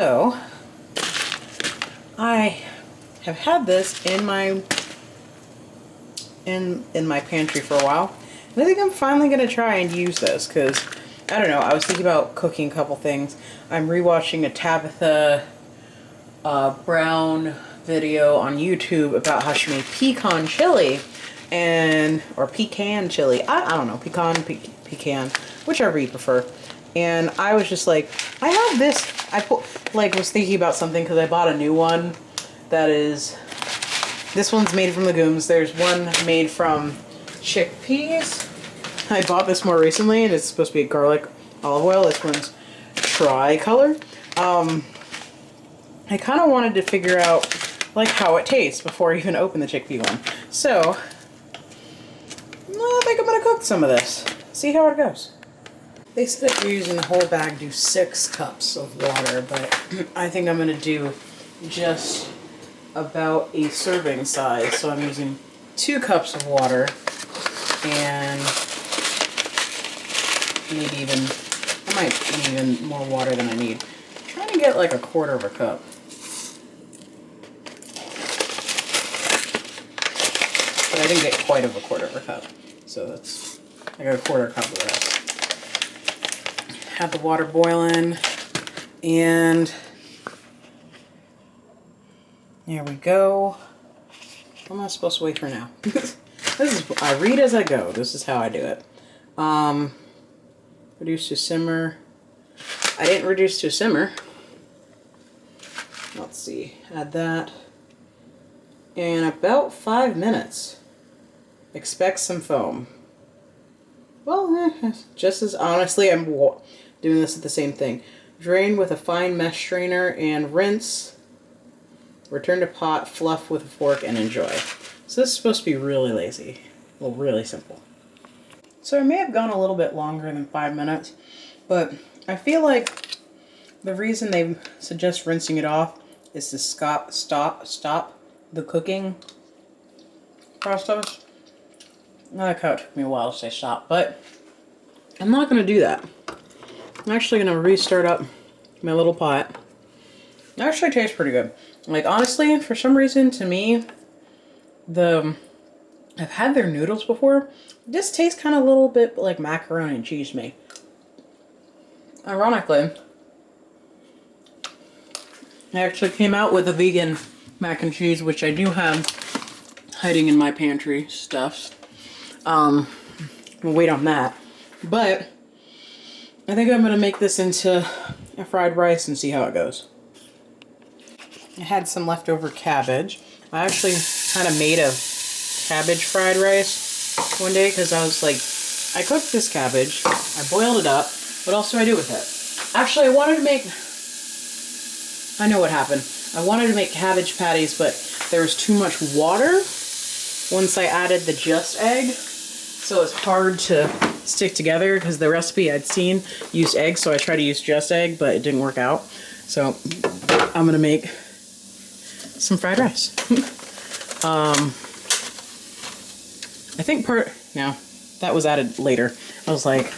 So, I have had this in my pantry for a while. And I think I'm finally going to try and use this because, I don't know, I was thinking about cooking a couple things. I'm rewatching a Tabitha Brown video on YouTube about how she made pecan chili, or pecan chili. I don't know, pecan, whichever you prefer. And I was just like, I have this. Was thinking about something because I bought a new one that is, this one's made from legumes. There's one made from chickpeas. I bought this more recently and it's supposed to be garlic olive oil. This one's tricolor. I kind of wanted to figure out like how it tastes before I even open the chickpea one. So, I think I'm going to cook some of this. See how it goes. They said if you're using the whole bag, do 6 cups of water, but I think I'm going to do just about a serving size. So I'm using 2 cups of water and maybe even, I might need even more water than I need. I'm trying to get like 1/4 of a cup. But I didn't get quite of 1/4 of a cup. So that's, I got 1/4 cup of this. Had the water boiling, and there we go. What am I supposed to wait for now? I read as I go. This is how I do it. Reduce to simmer. I didn't reduce to simmer. Let's see. Add that. In about 5 minutes. Expect some foam. Well, just as honestly, I'm doing this at the same thing. Drain with a fine mesh strainer and rinse. Return to pot, fluff with a fork, and enjoy. So this is supposed to be really lazy. Well, really simple. So I may have gone a little bit longer than 5 minutes, but I feel like the reason they suggest rinsing it off is to stop the cooking process. I like how it took me a while to say stop, but I'm not going to do that. I'm actually going to restart up my little pot. It actually tastes pretty good. Like, honestly, for some reason, to me, I've had their noodles before. This tastes kind of a little bit like macaroni and cheese to me. Ironically, I actually came out with a vegan mac and cheese, which I do have hiding in my pantry stuff. We'll wait on that. But I think I'm going to make this into a fried rice and see how it goes. I had some leftover cabbage. I actually kind of made a cabbage fried rice one day because I was like, I cooked this cabbage, I boiled it up, what else do I do with it? Actually, I wanted to make, I know what happened. I wanted to make cabbage patties, but there was too much water once I added the Just Egg. So it's hard to stick together because the recipe I'd seen used egg, so I tried to use Just Egg, but it didn't work out. So I'm gonna make some fried rice. I think no, that was added later. I was like,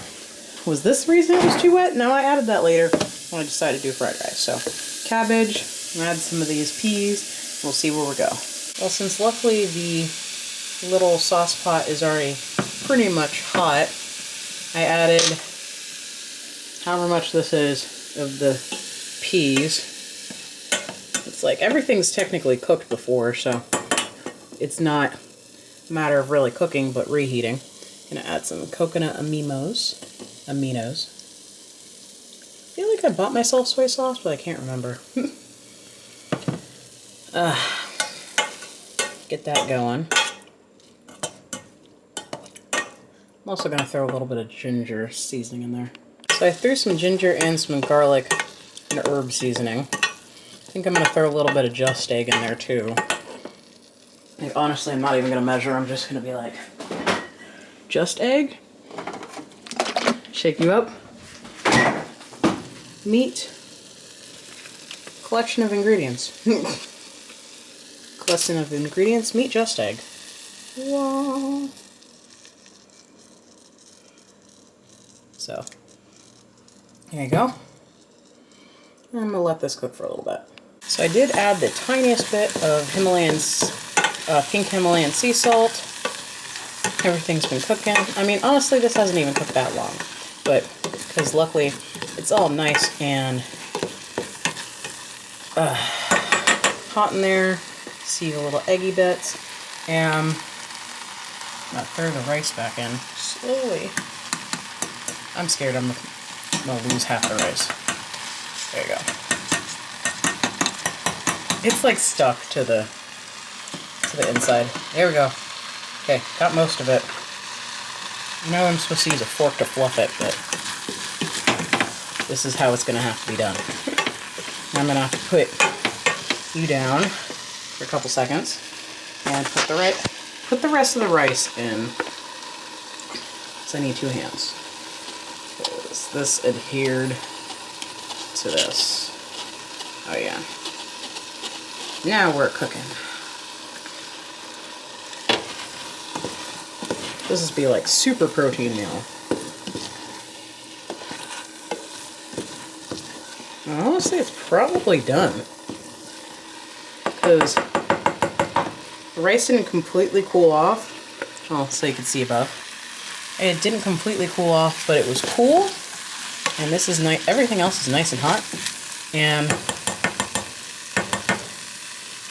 was this the reason it was too wet? No, I added that later when I decided to do fried rice. So cabbage, add some of these peas, we'll see where we go. Well, since luckily the little sauce pot is already pretty much hot, I added however much this is of the peas. It's like everything's technically cooked before, so it's not a matter of really cooking, but reheating. Gonna add some coconut aminos. I feel like I bought myself soy sauce, but I can't remember. Get that going. I'm also going to throw a little bit of ginger seasoning in there. So I threw some ginger and some garlic and herb seasoning. I think I'm going to throw a little bit of Just Egg in there too. Like, honestly, I'm not even going to measure. I'm just going to be like, Just Egg. Shake you up. Meat. Collection of ingredients. Collection of ingredients. Meat, Just Egg. Wow. So, there you go. I'm gonna let this cook for a little bit. So I did add the tiniest bit of pink Himalayan sea salt. Everything's been cooking. I mean, honestly, this hasn't even cooked that long, but because luckily it's all nice and hot in there. See the little eggy bits, and I'll throw the rice back in slowly. I'm scared I'm gonna lose half the rice. There you go. It's like stuck to the inside. There we go. Okay, got most of it. I know I'm supposed to use a fork to fluff it, but this is how it's gonna have to be done. I'm gonna have to put you down for a couple seconds and put the rest of the rice in. So I need 2 hands. This adhered to this. Oh yeah. Now we're cooking. This is be like super protein meal. Honestly, it's probably done. Because the rice didn't completely cool off. Well, so you can see above. It didn't completely cool off, but it was cool. And this is nice. Everything else is nice and hot. And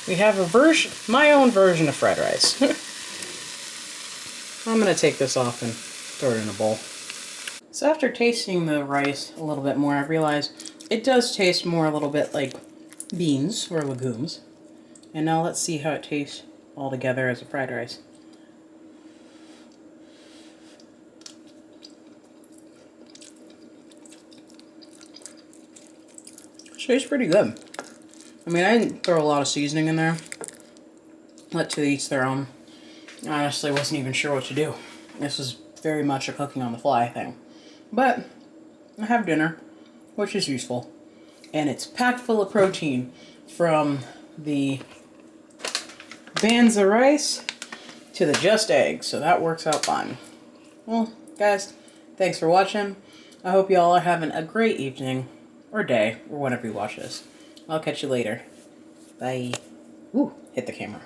we have my own version of fried rice. I'm going to take this off and throw it in a bowl. So after tasting the rice a little bit more, I realized it does taste more a little bit like beans or legumes. And now let's see how it tastes all together as a fried rice. It tastes pretty good. I mean, I didn't throw a lot of seasoning in there. Let to each their own. I honestly wasn't even sure what to do. This was very much a cooking on the fly thing. But I have dinner, which is useful. And it's packed full of protein from the Banza rice to the just eggs. So that works out fine. Well, guys, thanks for watching. I hope you all are having a great evening or day or whenever you watch this. I'll catch you later. Bye. Ooh, hit the camera.